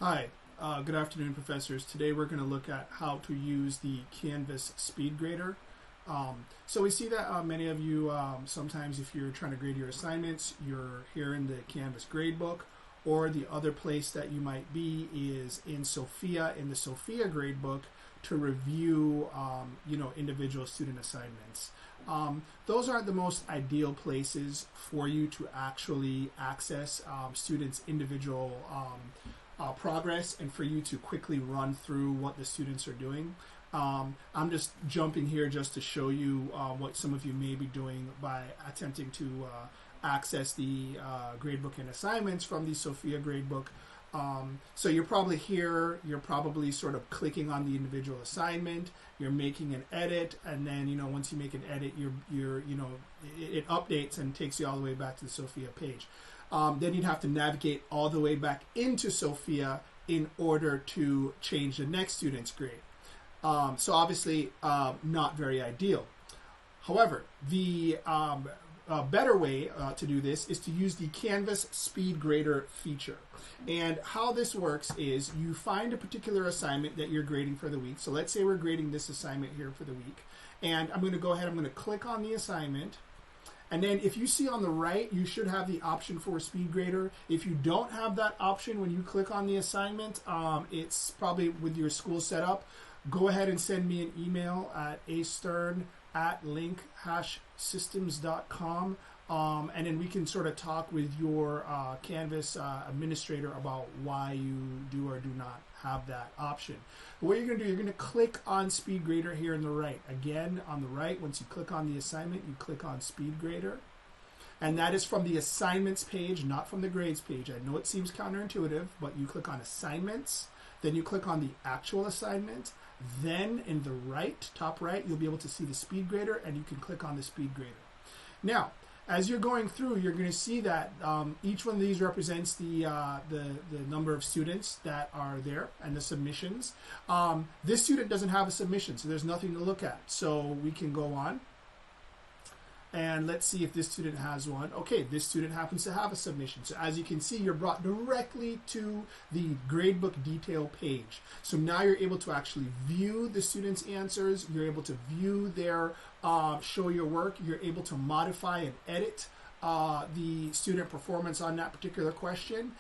Hi, good afternoon, professors. Today we're going to look at how to use the Canvas speed grader. So we see that many of you, sometimes if you're trying to grade your assignments, you're here in the Canvas gradebook, or the other place that you might be is in Sofia, in the Sofia gradebook, to review, individual student assignments. Those aren't the most ideal places for you to actually access students' individual progress and for you to quickly run through what the students are doing. I'm just jumping here just to show you what some of you may be doing by attempting to access the gradebook and assignments from the Sofia gradebook. So you're probably here, you're probably sort of clicking on the individual assignment, you're making an edit, and then, once you make an edit, it updates and takes you all the way back to the Sofia page. Then you'd have to navigate all the way back into Sofia in order to change the next student's grade. So obviously not very ideal. However, the better way to do this is to use the Canvas Speed Grader feature. And how this works is you find a particular assignment that you're grading for the week. So let's say we're grading this assignment here for the week. And I'm going to go ahead, I'm going to click on the assignment. And then if you see on the right, you should have the option for Speed Grader. If you don't have that option when you click on the assignment, it's probably with your school setup. Go ahead and send me an email at astern@link-systems.com, and then we can sort of talk with your Canvas administrator about why you do or do not have that option. What you're going to do, you're going to click on Speed Grader here on the right. Again, on the right, once you click on the assignment, you click on Speed Grader. And that is from the assignments page, not from the grades page. I know it seems counterintuitive, but you click on assignments, then you click on the actual assignment, then in the right, top right, you'll be able to see the Speed Grader, and you can click on the Speed Grader. Now, as you're going through, you're going to see that each one of these represents the number of students that are there and the submissions. This student doesn't have a submission, so there's nothing to look at. So we can go on. And let's see if this student has one. Okay, this student happens to have a submission. So as you can see, you're brought directly to the gradebook detail page. So now you're able to actually view the student's answers. You're able to view their show your work. You're able to modify and edit the student performance on that particular question.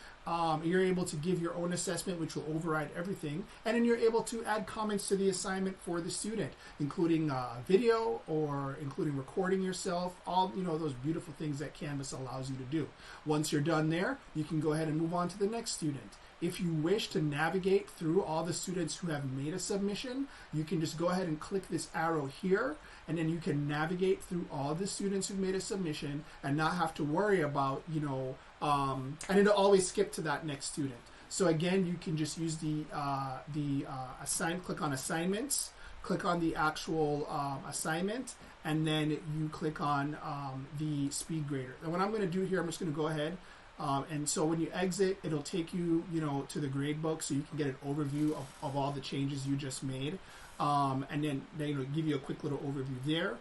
You're able to give your own assessment, which will override everything, and then you're able to add comments to the assignment for the student, including video or including recording yourself, all those beautiful things that Canvas allows you to do. Once you're done there, you can go ahead and move on to the next student. If you wish to navigate through all the students who have made a submission, you can just go ahead and click this arrow here, and then you can navigate through all the students who've made a submission and not have to worry about, and it'll always skip to that next student. So again, you can just use click on assignments, click on the actual assignment, and then you click on the Speed Grader. And what I'm going to do here, I'm just going to go ahead. And so when you exit, it'll take you, to the gradebook, so you can get an overview of all the changes you just made, and then it'll give you a quick little overview there.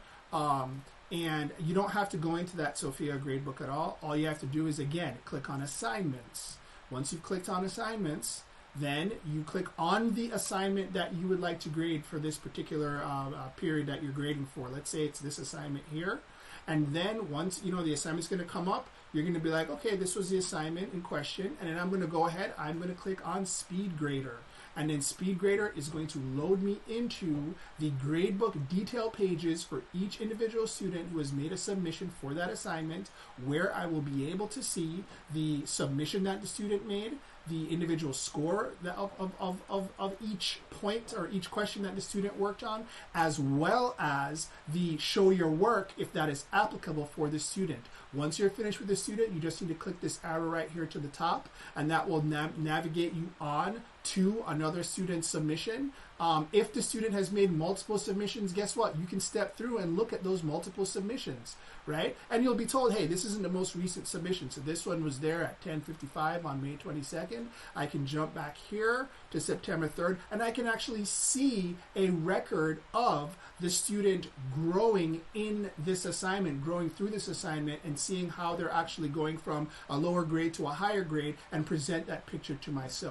And you don't have to go into that Sofia gradebook at all. All you have to do is, again, click on assignments. Once you've clicked on assignments, then you click on the assignment that you would like to grade for this particular period that you're grading for. Let's say it's this assignment here. And then once the assignment's going to come up, you're going to be like, okay, this was the assignment in question, and then I'm going to go ahead, I'm going to click on Speed Grader. And then Speed Grader is going to load me into the gradebook detail pages for each individual student who has made a submission for that assignment, where I will be able to see the submission that the student made, the individual score of each point or each question that the student worked on, as well as the show your work if that is applicable for the student. Once you're finished with the student, you just need to click this arrow right here to the top, and that will navigate you on to another student's submission. If the student has made multiple submissions, guess what? You can step through and look at those multiple submissions, right? And you'll be told, hey, this isn't the most recent submission. So this one was there at 10:55 on May 22nd. I can jump back here to September 3rd, and I can actually see a record of the student growing in this assignment, growing through this assignment, and seeing how they're actually going from a lower grade to a higher grade, and present that picture to myself.